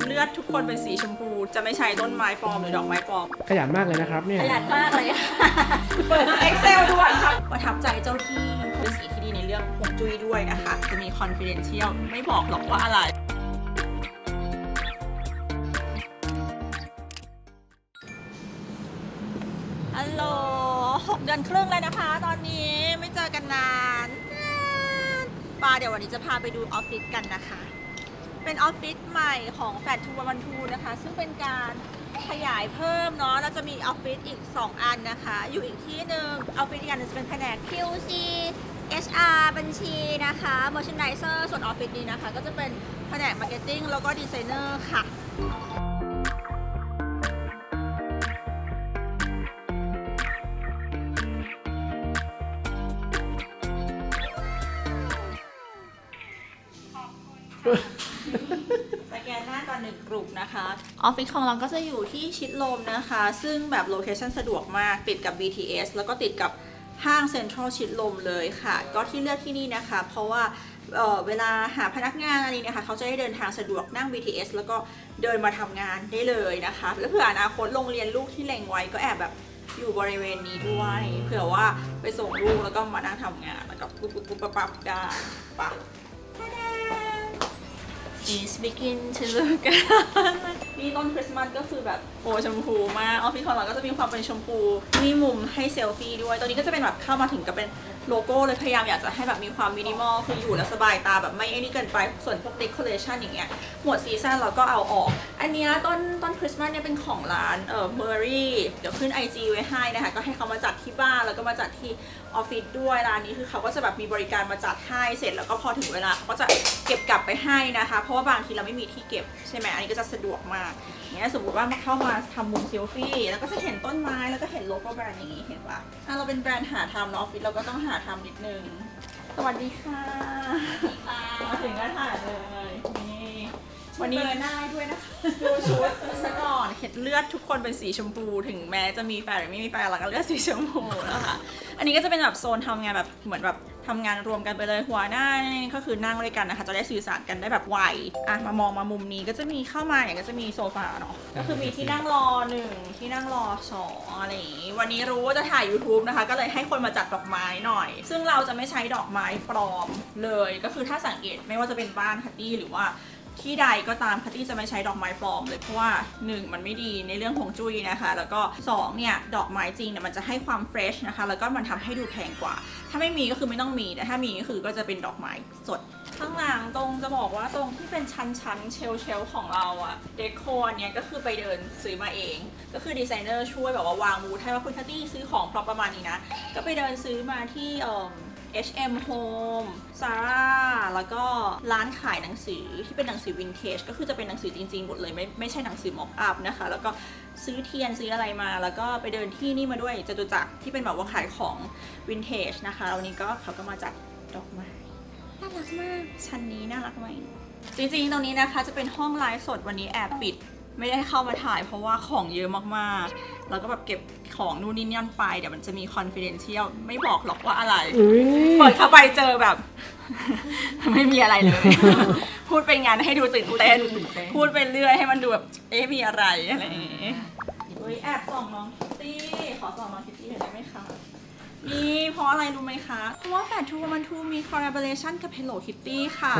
เลือดทุกคนเป็นสีชมพูจะไม่ใช้ต้นไม้ปลอมหรือดอกไม้ปลอมขยันมากเลยนะครับเนี่ยขยันมากเลยเปิด Excel ด้วยครับประทับใจเจ้าที่เป็นสีที่ดีในเรื่องฮวงจุ้ยด้วยนะคะจะมี confidential ไม่บอกหรอกว่าอะไรฮัลโหล6 เดือนครึ่งแล้วนะคะตอนนี้ไม่เจอกันนานเดี๋ยววันนี้จะพาไปดูออฟฟิศกันนะคะเป็นออฟฟิศใหม่ของแฟลต212นะคะซึ่งเป็นการขยายเพิ่มเนาะแล้วจะมีออฟฟิศอีก2 อันนะคะอยู่อีกที่หนึ่งออฟฟิศอีกอันนึงจะเป็นแผนก QC HR บัญชีนะคะ Merchandiser ส่วนออฟฟิศนี้นะคะก็จะเป็นแผนก Marketing แล้วก็ดีไซเนอร์ค่ะสแกนหน้าก่อน1 กลุ่มนะคะออฟฟิศของเราก็จะอยู่ที่ชิดลมนะคะซึ่งแบบโลเคชั่นสะดวกมากติดกับ BTS แล้วก็ติดกับห้างเซ็นทรัลชิดลมเลยค่ะก็ที่เลือกที่นี่นะคะเพราะว่าเวลาหาพนักงานอะไรนะคะเขาจะได้เดินทางสะดวกนั่ง BTS แล้วก็เดินมาทำงานได้เลยนะคะแล้วเผื่ออนาคตโรงเรียนลูกที่เล็งไว้ก็แอบแบบอยู่บริเวณนี้ด้วยเผื่อว่าไปส่งลูกแล้วก็มานั่งทำงานแล้วก็ปุ๊บปั๊บได้ปะIt's begin to look นี่ต้นคริสต์มาสก็คือแบบโอ้ชมพูมากออฟฟิศของเราก็จะมีความเป็นชมพูมีมุมให้เซลฟี่ด้วยตัวนี้ก็จะเป็นแบบเข้ามาถึงก็เป็นโลโก้เลยพยายามอยากจะให้แบบมีความมินิมอลคืออยู่แล้วสบายตาแบบไม่ไอ้นี่เกินไปส่วนพวกเดคอเรชันอย่างเงี้ยหมวดซีซั่นเราก็เอาออกอันนี้ต้นคริสต์มาสเนี่ยเป็นของร้านเมอรี่เดี๋ยวขึ้น IG ไว้ให้นะคะก็ให้เขามาจัดที่บ้านแล้วก็มาจัดที่ออฟฟิศด้วยร้านนี้คือเขาก็จะแบบมีบริการมาจัดให้เสร็จแล้วก็พอถึงเวลาเขาก็จะเก็บกลับไปให้นะคะเพราะว่าบางทีเราไม่มีที่เก็บใช่ไหมอันนี้ก็จะสะดวกมากอย่างเงี้ยสมมติว่าเข้ามาทำมุมเซลฟี่แล้วก็จะเห็นต้นไม้แล้วก็เห็นโลโก้แบรนด์อย่างนี้เห็นปะเราเป็นแบรนด์หาทำออฟฟิศเราก็ต้องหาทำนิดนึงสวัสดีค่ะมาถึงก็ถ่ายเลยนี่วันนี้หน้าด้วยนะคะดูชุดซะก่อนเห็นเลือดทุกคนเป็นสีชมพูถึงแม้จะมีแฟนหรือไม่มีแฟนเราก็เลือดสีชมพูนะคะอันนี้ก็จะเป็นแบบโซนทำงานแบบเหมือนแบบทำงานรวมกันไปเลยหัวหน้าก็คือนั่งด้วยกันนะคะจะได้สื่อสารกันได้แบบไวมามองมามุมนี้ก็จะมีเข้ามาอย่างก็จะมีโซฟาเนาะก็คือมีที่นั่งรอ1ที่นั่งรอ2อะไรอย่างนี้วันนี้รู้ว่าจะถ่าย YouTube นะคะก็เลยให้คนมาจัดดอกไม้หน่อยซึ่งเราจะไม่ใช้ดอกไม้ปลอมเลยก็คือถ้าสังเกตไม่ว่าจะเป็นบ้านคัตตี้หรือว่าที่ใดก็ตามคัตตี้จะไม่ใช้ดอกไม้ปลอมเลยเพราะว่า1มันไม่ดีในเรื่องของจุ้ยนะคะแล้วก็2เนี่ยดอกไม้จริงเนี่ยมันจะให้ความเฟรชนะคะแล้วก็มันทำให้ดูแพงกว่าถ้าไม่มีก็คือไม่ต้องมีแต่ถ้ามีก็คือก็จะเป็นดอกไม้สดข้างหลังตรงจะบอกว่าตรงที่เป็นชั้นเชลของเราอะเดคอร์เนี่ยก็คือไปเดินซื้อมาเองก็คือดีไซเนอร์ช่วยแบบว่าวางมูดให้ว่าคุณคัตตี้ซื้อของพร้อมประมาณนี้นะก็ไปเดินซื้อมาที่H&M Home Zara แล้วก็ร้านขายหนังสือที่เป็นหนังสือวินเทจก็คือจะเป็นหนังสือจริงๆหมดเลยไม่ใช่หนังสือม็อกอัพนะคะแล้วก็ซื้อเทียนซื้ออะไรมาแล้วก็ไปเดินที่นี่มาด้วยจตุจักรที่เป็นแบบว่าขายของวินเทจนะคะวันนี้ก็เขาก็มาจัดดอกไม้น่ารักมากชั้นนี้น่ารักไหมจริงๆตรงนี้นะคะจะเป็นห้องไลฟ์สดวันนี้แอบปิดไม่ได้เข้ามาถ่ายเพราะว่าของเยอะมากๆแล้วก็แบบเก็บของนู่นนี่นั่นไปเดี๋ยวมันจะมี confidential ไม่บอกหรอกว่าอะไรเปิดเข้าไปเจอแบบ ไม่มีอะไรเลย พูดเป็นงานให้ดูตื่นเต้นพูดไปเรื่อยให้มันดูแบบมีอะไรอะไรอย่างงี้แอบส่องน้องคิตตี้ขอส่องน้องคิตตี้หน่อยได้ไหมคะนี่เพราะอะไรรู้ไหมคะเพราะว่าแฟลต212มี collaboration กับ Hello Kitty ค่ะ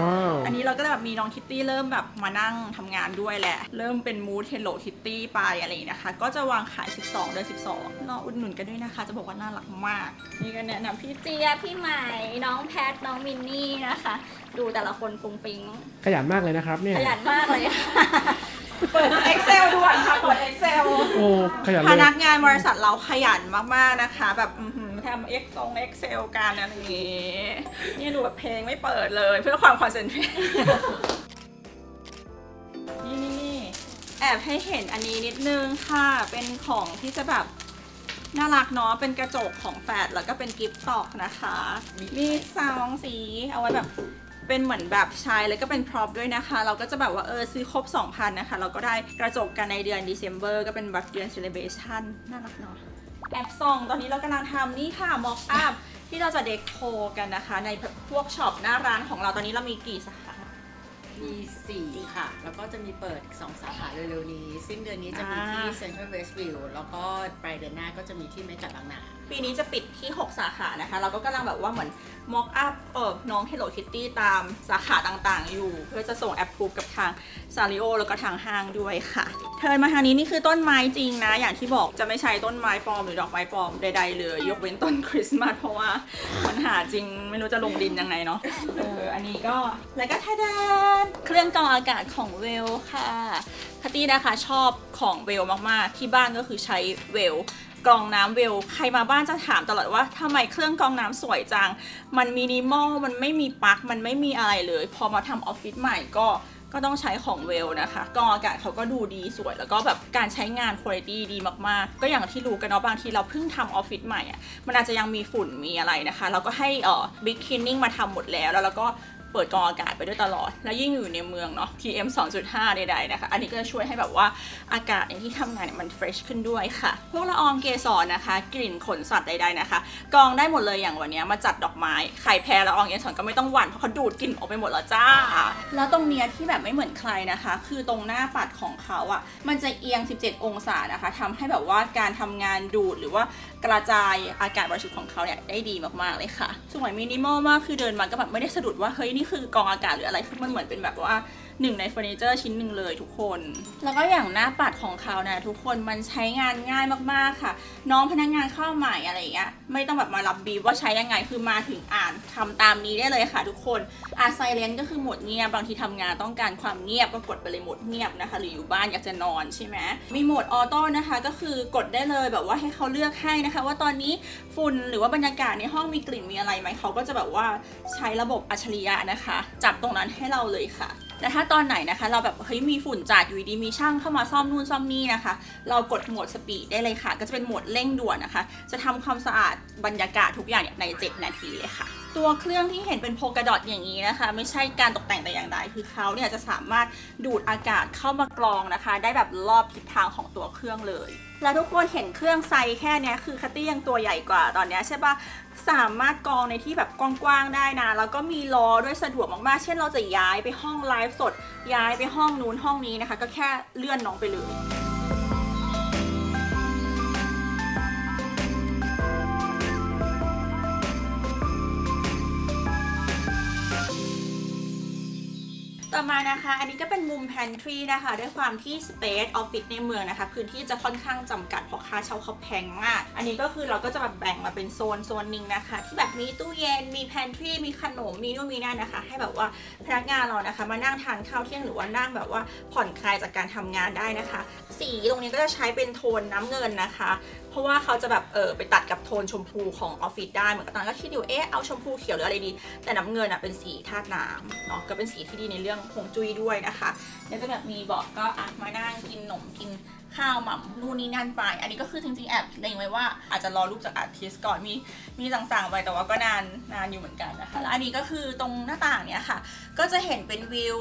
อันนี้เราก็แบบมีน้องคิตตี้เริ่มแบบมานั่งทำงานด้วยแหละเริ่มเป็น mood Hello Kitty ไปอะไรอย่างนี้นะคะก็จะวางขาย12 เดือน 12รออุดหนุนกันด้วยนะคะจะบอกว่าน่ารักมากนี่ก็แนะนำพี่เจี๊ยบพี่ใหม่น้องแพทน้องมินนี่นะคะดูแต่ละคนฟุ้งฟิ้งขยันมากเลยนะครับเนี่ยขยันมากเลยเปิด Excel ด้วยค่ะเปิด Excel โอ้ขยันเลยพนักงานบริษัทเราขยันมากๆนะคะแบบทำ Excel กันอะไรอย่างงี้นี่ดูแบบเพลงไม่เปิดเลยเพื่อความคอนเซนเทรตนี่แอบให้เห็นอันนี้นิดนึงค่ะเป็นของที่จะแบบน่ารักเนาะเป็นกระจกของแฟลตแล้วก็เป็นกิฟต์ตอกนะคะมี2 สีเอาไว้แบบเป็นเหมือนแบบใช้แล้วก็เป็นพร็อพด้วยนะคะเราก็จะแบบว่าซื้อครบ 2,000 นะคะเราก็ได้กระจกกันในเดือน December ก็เป็นแบบเดือน celebration น่ารักเนาะแอบส่องตอนนี้เรากำลังทำนี่ค่ะ mock up ที่เราจะเดโคกันนะคะในพวกช็อปหน้าร้านของเราตอนนี้เรามีกี่สาขา มี4ค่ะแล้วก็จะมีเปิดอีก2 สาขาเร็วๆนี้สิ้นเดือนนี้จะมีที่ Central Westview แล้วก็ปลายเดือนหน้าก็จะมีที่เมกะบางนาปีนี้จะปิดที่6สาขานะคะเราก็กำลังแบบว่าเหมือน mock up น้อง Hello Kitty ตามสาขาต่างๆอยู่เพื่อจะส่งแอปพูฟกับทาง Sanrio แล้วก็ทางห้างด้วยค่ะเทิร์นมาทางนี้นี่คือต้นไม้จริงนะอย่างที่บอกจะไม่ใช่ต้นไม้ปลอมหรือดอกไม้ปลอมใดๆเลยยกเว้นต้นคริสต์มาสเพราะว่ามันหาจริงไม่รู้จะลงดินยังไงเนาะอันนี้ก็แล้วก็ทาดานเครื่องกรองอากาศของเวลค่ะคัตตี้นะคะชอบของเวลมากๆที่บ้านก็คือใช้เวลกรองน้ำเวลใครมาบ้านจะถามตลอดว่าทำไมเครื่องกรองน้ำสวยจังมันมินิมอลมันไม่มีปลั๊กมันไม่มีอะไรเลยพอมาทำออฟฟิศใหม่ก็ต้องใช้ของเวลนะคะกรองอากาศเขาก็ดูดีสวยแล้วก็แบบการใช้งานคุณภาพดีมากๆก็อย่างที่รู้กันเนาะบางทีเราเพิ่งทำออฟฟิศใหม่อ่ะมันอาจจะยังมีฝุ่นมีอะไรนะคะเราก็ให้บิ๊กคลีนนิ่งมาทำหมดแล้วเราก็เปิดกรองอากาศไปด้วยตลอดและยิ่งอยู่ในเมืองเนาะ PM 2.5 ใดๆนะคะอันนี้ก็จะช่วยให้แบบว่าอากาศในที่ทำงานเนี่ยมันเฟรชขึ้นด้วยค่ะพวกละอองเกสรนะคะกลิ่นขนสัตว์ใดๆนะคะกรองได้หมดเลยอย่างวันนี้มาจัดดอกไม้ใครแพ้ละอองเกสรก็ไม่ต้องหวั่นเพราะเขาดูดกลิ่นออกไปหมดแล้วจ้าแล้วตรงเนี้ยที่แบบไม่เหมือนใครนะคะคือตรงหน้าปัดของเขาอ่ะมันจะเอียง17องศานะคะทำให้แบบว่าการทำงานดูดหรือว่ากระจายอากาศบริสุทธิ์ของเขาเนี่ยได้ดีมากๆเลยค่ะสวยมินิมอลมากคือเดินมาก็แบบไม่ได้สะดุดว่าเฮ้ยนี่คือกรองอากาศหรืออะไรคือมันเหมือนเป็นแบบว่าหนึ่งในเฟอร์นิเจอร์ชิ้นหนึ่งเลยทุกคนแล้วก็อย่างหน้าปัดของเขานะทุกคนมันใช้งานง่ายมากๆค่ะน้องพนักงานเข้าใหม่อะไรอย่างเงี้ยไม่ต้องแบบมารับบีบว่าใช้ยังไงคือมาถึงอ่านทำตามนี้ได้เลยค่ะทุกคนไซเลนต์ก็คือโหมดเงียบบางทีทำงานต้องการความเงียบก็กดไปเลยโหมดเงียบนะคะหรืออยู่บ้านอยากจะนอนใช่ไหมมีโหมดออโต้นะคะก็คือกดได้เลยแบบว่าให้เขาเลือกให้นะคะว่าตอนนี้ฝุ่นหรือว่าบรรยากาศในห้องมีกลิ่นมีอะไรไหมเขาก็จะแบบว่าใช้ระบบอัจฉริยะนะคะจับตรงนั้นให้เราเลยค่ะแต่ถ้าตอนไหนนะคะเราแบบเฮ้ยมีฝุ่นจัดอยู่ดีมีช่างเข้ามาซ่อมนู่นซ่อมนี่นะคะเรากดโหมดสปีดได้เลยค่ะก็จะเป็นโหมดเร่งด่วนนะคะจะทำความสะอาดบรรยากาศทุกอย่างใน7 นาทีเลยค่ะตัวเครื่องที่เห็นเป็นโพลกาดอทอย่างนี้นะคะไม่ใช่การตกแต่งแต่อย่างใดคือเขาเนี่ยจะสามารถดูดอากาศเข้ามากรองนะคะได้แบบรอบทิศทางของตัวเครื่องเลยแล้วทุกคนเห็นเครื่องไซส์แค่นี้คือคัตตี้ยังตัวใหญ่กว่าตอนนี้ใช่ปะสามารถกรองในที่แบบกว้างๆได้นะแล้วก็มีล้อด้วยสะดวกมากๆเช่นเราจะย้ายไปห้องไลฟ์สดย้ายไปห้องนู้นห้องนี้นะคะก็แค่เลื่อนน้องไปเลยต่อมานะคะอันนี้ก็เป็นมุม pantry นะคะด้วยความที่ space office ในเมืองนะคะพื้นที่จะค่อนข้างจำกัดเพราะค่าเช่าเขาแพงมากอันนี้ก็คือเราก็จะแบบแบ่งมาเป็นโซนหนึ่งนะคะที่แบบมีตู้เย็นมี pantry มีขนมมีนู่นมีนั่นนะคะให้แบบว่าพนักงานเรานะคะมานั่งทานข้าวเที่ยงหรือว่านั่งแบบว่าผ่อนคลายจากการทำงานได้นะคะสีตรงนี้ก็จะใช้เป็นโทนน้ำเงินนะคะเพราะว่าเขาจะแบบไปตัดกับโทนชมพูของออฟฟิศได้เหมือนกับตอนก็คิดอยู่เอาชมพูเขียวหรืออะไรดีแต่น้ำเงินเป็นสีธาตุน้ำเนาะก็เป็นสีที่ดีในเรื่องฮวงจุ้ยด้วยนะคะแล้วก็แบบมีบอกก็มานั่งกินขนมกินข้าวหม่ำนู่นนี่นั่นไปอันนี้ก็คือจริงๆแอบเล็งไว้ว่าอาจจะรอรูปจากอาร์ติสก่อนมีสั่งๆไปแต่ว่าก็นานอยู่เหมือนกันนะคะแล้วอันนี้ก็คือตรงหน้าต่างเนี้ยค่ะก็จะเห็นเป็นวิว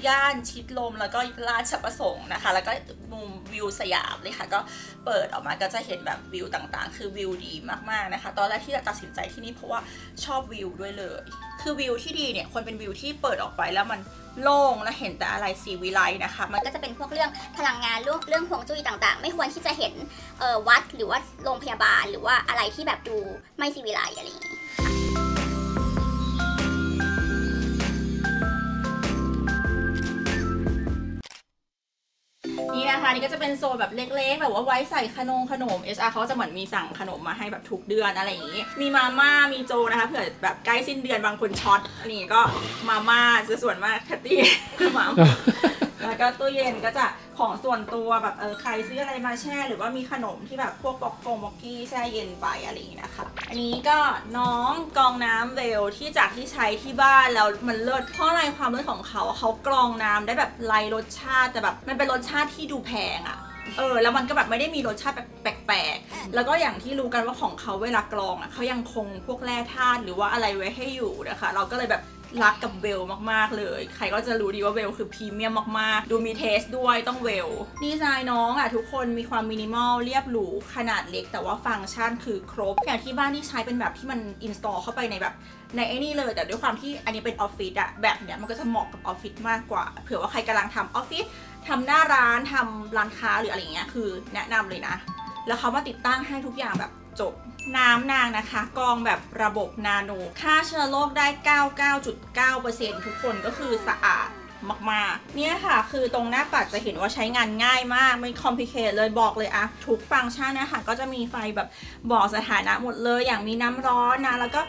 ย่านชิดลมแล้วก็ราชประสงค์นะคะแล้วก็มุมวิวสยามเลยค่ะก็เปิดออกมาก็จะเห็นแบบวิวต่างๆคือวิวดีมากๆนะคะตอนแรกที่ตัดสินใจที่นี่เพราะว่าชอบวิวด้วยเลยคือวิวที่ดีเนี่ยควรเป็นวิวที่เปิดออกไปแล้วมันโล่งและเห็นแต่อะไรสีวิไลนะคะมันก็จะเป็นพวกเรื่องพลังงานเรื่องฮวงจุ้ยต่างๆไม่ควรที่จะเห็นวัดหรือว่าโรงพยาบาลหรือว่าอะไรที่แบบดูไม่สีวิไลอะไรอย่างนี้นี่นะคะนี่ก็จะเป็นโซนแบบเล็กๆแบบว่าไว้ใส่ขนมHR เขาจะเหมือนมีสั่งขนมมาให้แบบทุกเดือนอะไรอย่างนี้มีมาม่ามีโจนะคะเผื่อแบบใกล้สิ้นเดือนบางคนช็อตอันนี้ก็มาม่าจะส่วนมากคัตตี้มาแล้วก็ตู้เย็นก็จะของส่วนตัวแบบใครซื้ออะไรมาแช่หรือว่ามีขนมที่แบบพวกบ็อกกี้แช่เย็นไปอะไรอย่างนี้นะคะอันนี้ก็น้องกรองน้ำเวลที่จากที่ใช้ที่บ้านแล้วมันเลิศเพราะอะไรความเลิศของเขากรองน้ำได้แบบไร้รสชาติแต่แบบมันเป็นรสชาติที่ดูแพงอะแล้วมันก็แบบไม่ได้มีรสชาติแบบแปลกๆแล้วก็อย่างที่รู้กันว่าของเขาเวลากรองเขายังคงพวกแร่ธาตุหรือว่าอะไรไว้ให้อยู่นะคะเราก็เลยแบบ รักกับเวลมากๆเลยใครก็จะรู้ดีว่าเวลคือพรีเมียมมากๆดูมีเทสด้วยต้องเวลดีไซน์น้องอ่ะทุกคนมีความมินิมอลเรียบหรูขนาดเล็กแต่ว่าฟังก์ชันคือครบอย่างที่บ้านที่ใช้เป็นแบบที่มันอินสตอลเข้าไปในแบบในไอ้นี่เลยแต่ด้วยความที่อันนี้เป็นออฟฟิศอะแบบเนี้ยมันก็จะเหมาะกับออฟฟิศมากกว่าเผื่อว่าใครกำลังทำออฟฟิศทำหน้าร้านทำร้านค้าหรืออะไรอย่างเงี้ยคือแนะนำเลยนะแล้วเขามาติดตั้งให้ทุกอย่างแบบจบน้ำนางนะคะกรองแบบระบบนาโนฆ่าเชื้อโรคได้ 99.9% ทุกคนก็คือสะอาดมากๆเนี่ยค่ะคือตรงหน้าปัดจะเห็นว่าใช้งานง่ายมากไม่คอมพลิเคทเลยบอกเลยอะทุกฟังก์ชันนะคะก็จะมีไฟแบบบอกสถานะหมดเลยอย่างมีน้ำร้อนนะแล้วก็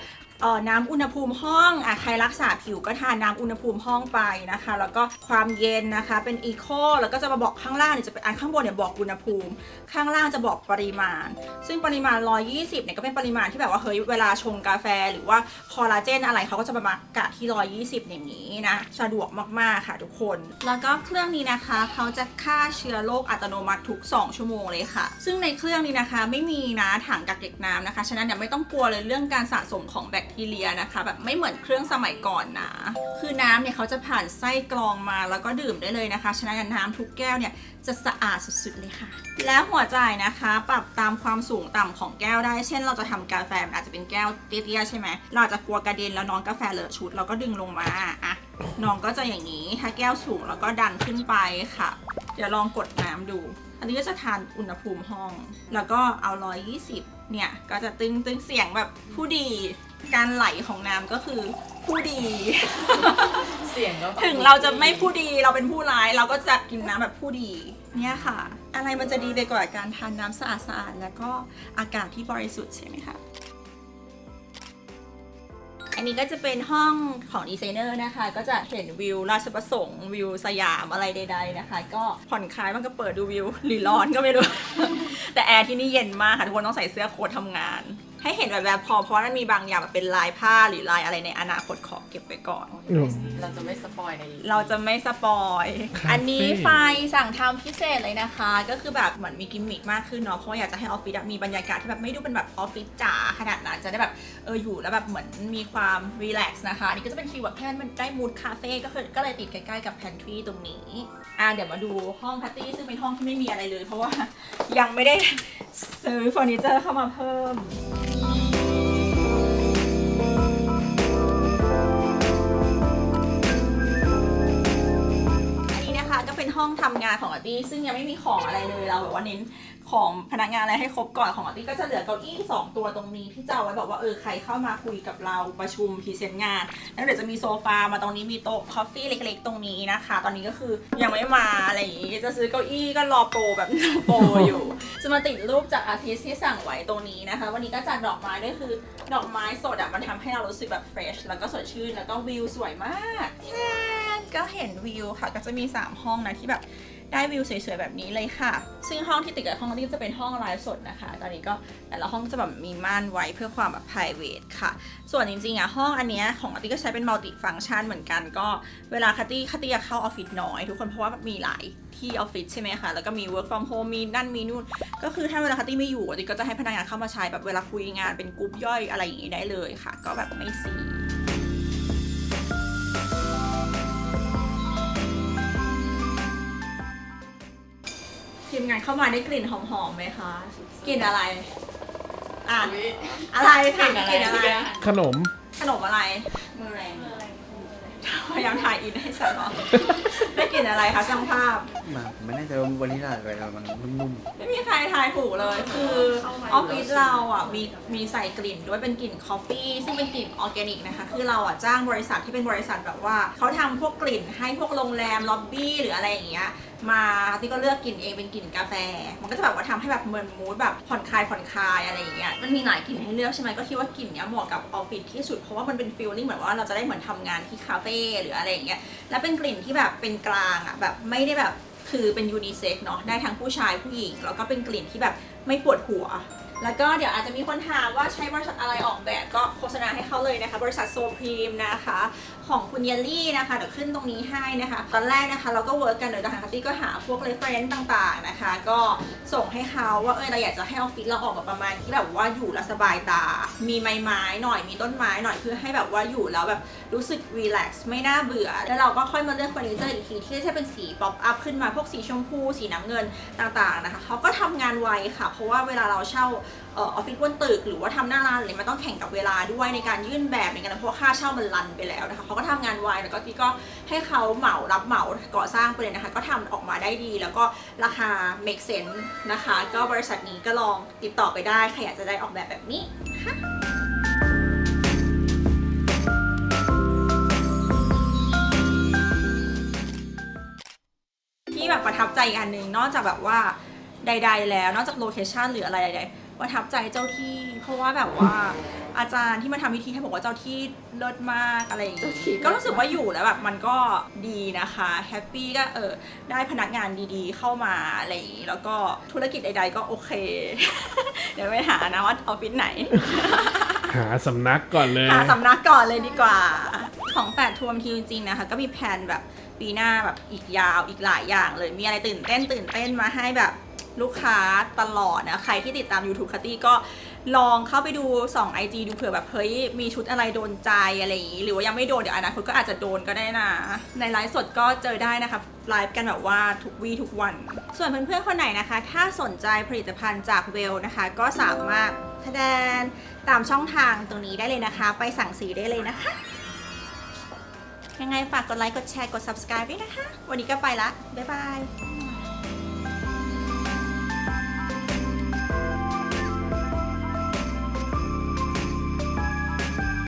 น้ำอุณหภูมิห้องใครรักษาผิวก็ทานน้ำอุณหภูมิห้องไปนะคะแล้วก็ความเย็นนะคะเป็นอีโคแล้วก็จะมาบอกข้างล่างเนี่ยจะเป็นข้างบนเนี่ยบอกอุณหภูมิข้างล่างจะบอกปริมาณซึ่งปริมาณ120เนี่ยก็เป็นปริมาณที่แบบว่าเฮ้ยเวลาชงกาแฟหรือว่าคอลลาเจนอะไรเขาก็จะประมาณกะที่120อย่างนี้นะสะดวกมากๆค่ะทุกคนแล้วก็เครื่องนี้นะคะเขาจะฆ่าเชื้อโรคอัตโนมัติทุก2ชั่วโมงเลยค่ะซึ่งในเครื่องนี้นะคะไม่มีนะถังกักเก็บน้ำนะคะฉะนั้นเนี่ยไม่ต้องกลัวเลยเรื่องการสะสมของแบคทีเรียนะคะแบบไม่เหมือนเครื่องสมัยก่อนนะคือน้ำเนี่ยเขาจะผ่านไส้กรองมาแล้วก็ดื่มได้เลยนะคะฉะนั้นน้ำทุกแก้วเนี่ยจะสะอาดสุดๆเลยค่ะแล้วหัวจ่ายนะคะปรับตามความสูงต่ำของแก้วได้เช่นเราจะทำกาแฟอาจจะเป็นแก้วเตี้ยๆใช่ไหมเราจะกลัวกระเด็นแล้วน้องกาแฟเลอะชุดเราก็ดึงลงมาอ่ะน้องก็จะอย่างนี้ถ้าแก้วสูงแล้วก็ดันขึ้นไปค่ะเดี๋ยวลองกดน้ำดูอันนี้ก็จะทานอุณหภูมิห้องแล้วก็เอา120เนี่ยก็จะตึงเสียงแบบผู้ดีการไหลของน้ำก็คือผู้ดี เสียงก็ถึงเราจะไม่ผู้ดีเราเป็นผู้ร้ายเราก็จะกินน้ำแบบผู้ดีเนี่ยค่ะอะไรมันจะดีไปกว่าการทานน้ำสะอาดๆแล้วก็อากาศที่บริสุทธิ์ใช่ไหมคะอันนี้ก็จะเป็นห้องของดีไซเนอร์นะคะก็จะเห็นวิวราชประสงค์วิวสยามอะไรใดๆนะคะก็ผ่อนคลายมันก็เปิดดูวิวหรือร้อนก็ไม่รู้ แต่แอร์ที่นี่เย็นมากค่ะทุกคนต้องใส่เสื้อโค้ททำงานให้เห็นแบบพอเพราะมันมีบางอย่างแบบเป็นลายผ้าหรือลายอะไรในอนาคตขอเก็บไว้ก่อนเราจะไม่สปอยในเราจะไม่สปอยอันนี้ไฟสั่งทำพิเศษเลยนะคะก็คือแบบเหมือนมีกิมมิคมากขึ้นเนาะเพราะอยากจะให้ออฟฟิศมีบรรยากาศที่แบบไม่ดูเป็นแบบออฟฟิศจ๋าขนาดนั้นจะได้แบบอยู่แล้วแบบเหมือนมีความรีแลกซ์นะคะนี่ก็จะเป็นคีย์เวิร์ดแค่มันได้มูดคาเฟ่ก็เลยติดใกล้ๆกับแพนทรีตรงนี้เดี๋ยวมาดูห้องพาร์ตี้ซึ่งเป็นห้องที่ไม่มีอะไรเลยเพราะว่ายังไม่ได้ซื้อเฟอร์นิเจอร์เข้ามาเพิ่มก็เป็นห้องทำงานของอาร์ตี้ซึ่งยังไม่มีของอะไรเลยเราแบบว่าเน้นของพนักงานอะไรให้ครบก่อนของอาร์ตี้ก็จะเหลือเก้าอี้2ตัวตรงนี้ที่จะเอาไว้บอกว่าใครเข้ามาคุยกับเราประชุมพรีเซนต์งานแล้วเดี๋ยวจะมีโซฟามาตรงนี้มีโต๊ะคอฟฟี่เล็กๆตรงนี้นะคะตอนนี้ก็คือยังไม่มาอะไรอย่างงี้จะซื้อเก้าอี้ก็รอโปรแบบโปรอยู่จะมาติดรูปจากอาร์ติสที่สั่งไว้ตรงนี้นะคะวันนี้ก็จัดดอกไม้ด้วยคือดอกไม้สดมันทำให้เรารู้สึกแบบเฟรชแล้วก็สดชื่นแล้วก็วิวสวยมากก็เห็นวิวค่ะก็จะมี3ห้องนะที่แบบได้วิวสวยๆแบบนี้เลยค่ะซึ่งห้องที่ติดกับห้องนี้จะเป็นห้องไลฟ์สดนะคะตอนนี้ก็แต่ละห้องจะแบบมีม่านไว้เพื่อความแบบ private ค่ะส่วนจริงๆห้องอันนี้ของอาร์ตี้ก็ใช้เป็น multi function เหมือนกันก็เวลาคัตตี้เข้าออฟฟิศน้อยทุกคนเพราะว่ามีหลายที่ออฟฟิศใช่ไหมคะแล้วก็มี work from home มีนั่นมีนู่นก็คือถ้าเวลาคัตตี้ไม่อยู่อาร์ตี้ก็จะให้พนักงานเข้ามาใช้แบบเวลาคุยงานเป็นกลุ่มย่อยอะไรอย่างนี้ได้เลยค่ะก็แบบไม่ซีทีมงานเข้ามาได้กลิ่นหอมๆไหมคะกลิ่นอะไรอะไรถามกลิ่นอะไรขนมอะไรมือแรงพยายามถ่ายอินให้สักหน่อยได้กลิ่นอะไรคะช่างภาพไม่แน่ใจว่าวันนี้อะไรมันนุ่มๆไม่มีใครทายถูกเลยคือออฟฟิศเรามีใส่กลิ่นด้วยเป็นกลิ่นคอฟฟี่ซึ่งเป็นกลิ่นออร์แกนิกนะคะคือเราจ้างบริษัทที่เป็นบริษัทแบบว่าเขาทำพวกกลิ่นให้พวกโรงแรมล็อบบี้หรืออะไรอย่างเงี้ยมาที่ก็เลือกกลิ่นเองเป็นกลิ่นกาแฟมันก็จะแบบว่าทำให้แบบเหมือนมูดแบบผ่อนคลายอะไรอย่างเงี้ยมันมีหลายกลิ่นให้เลือกใช่ไหมก็คิดว่ากลิ่นเนี้ยเหมาะกับออฟฟิศที่สุดเพราะว่ามันเป็นฟีลลิ่งเหมือนว่าเราจะได้เหมือนทำงานที่คาเฟ่หรืออะไรอย่างเงี้ยและเป็นกลิ่นที่แบบเป็นกลางแบบไม่ได้แบบคือเป็นยูนิเซ็กเนาะได้ทั้งผู้ชายผู้หญิงแล้วก็เป็นกลิ่นที่แบบไม่ปวดหัว แล้วก็เดี๋ยวอาจจะมีคนถามว่าใช้บริษัทอะไรออกแบบก็โฆษณาให้เขาเลยนะคะบริษัทโซพรีมนะคะของคุณเยลลี่นะคะเดี๋ยวขึ้นตรงนี้ให้นะคะตอนแรกนะคะเราก็เวิร์กกันโดยทางคัตตี้ก็หาพวก reference ต่างๆนะคะก็ส่งให้เขาว่าเราอยากจะให้ออฟฟิศเราออกมาประมาณที่แบบว่าอยู่แล้วสบายตามีไม้หน่อยมีต้นไม้หน่อยเพื่อให้แบบว่าอยู่แล้วแบบรู้สึกรีแลกซ์ไม่น่าเบื่อแล้วเราก็ค่อยมาเลือกเฟอร์นิเจอร์อีกทีที่จะเป็นสีป๊อปอัพขึ้นมาพวกสีชมพูสีน้ำเงินต่างๆนะคะเขาก็ทำงานไวค่ะเพราะว่าเวลาเราเช่าออฟฟิศบนตึกหรือว่าทำหน้าร้านอะไรมันต้องแข่งกับเวลาด้วยในการยื่นแบบในการเพราะค่าเช่ามันรันไปแล้วนะคะเขาก็ทำงานไวแล้วก็ที่ก็ให้เขารับเหมาก่อสร้างไปเลยนะคะก็ทำออกมาได้ดีแล้วก็ราคา make sense นะคะก็บริษัทนี้ก็ลองติดต่อไปได้ใครอยากจะได้ออกแบบแบบนี้ที่แบบประทับใจอีกอันหนึ่งนอกจากแบบว่าใดๆแล้วนอกจากโลเคชั่นหรืออะไรใดๆประทับใจเจ้าที่เพราะว่าแบบว่าอาจารย์ที่มาทำพิธีให้บอกว่าเจ้าที่เลิศมากอะไรอย่างงี้ก็รู้สึกว่าอยู่แล้วแบบมันก็ดีนะคะแฮปปี้ก็ได้พนักงานดีๆเข้ามาอะไรอย่างงี้แล้วก็ธุรกิจใดๆก็โอเค เดี๋ยวไปหานะว่าออฟฟิศไหน หาสำนักก่อนเลย หาสำนักก่อนเลยดีกว่าของแปดทัวร์ทีจริงๆนะคะก็มีแผนแบบปีหน้าแบบอีกยาวอีกหลายอย่างเลยมีอะไรตื่นเต้นมาให้แบบลูกค้าตลอดนะใครที่ติดตาม YouTube คัตตี้ก็ลองเข้าไปดูส่อง IG ดูเผื่อแบบเฮ้ยมีชุดอะไรโดนใจอะไรอย่างนี้หรือว่ายังไม่โดนเดี๋ยวอนาคตก็อาจจะโดนก็ได้นะในไลฟ์สดก็เจอได้นะคะไลฟ์กันแบบว่าทุกวันส่วนเพื่อนๆคนไหนนะคะถ้าสนใจผลิตภัณฑ์จากเวลนะคะก็สามารถแสดงตามช่องทางตรงนี้ได้เลยนะคะไปสั่งซื้อได้เลยนะคะยังไงฝากกดไลค์กดแชร์กด subscribe ด้วยนะคะวันนี้ก็ไปละบ๊ายบาย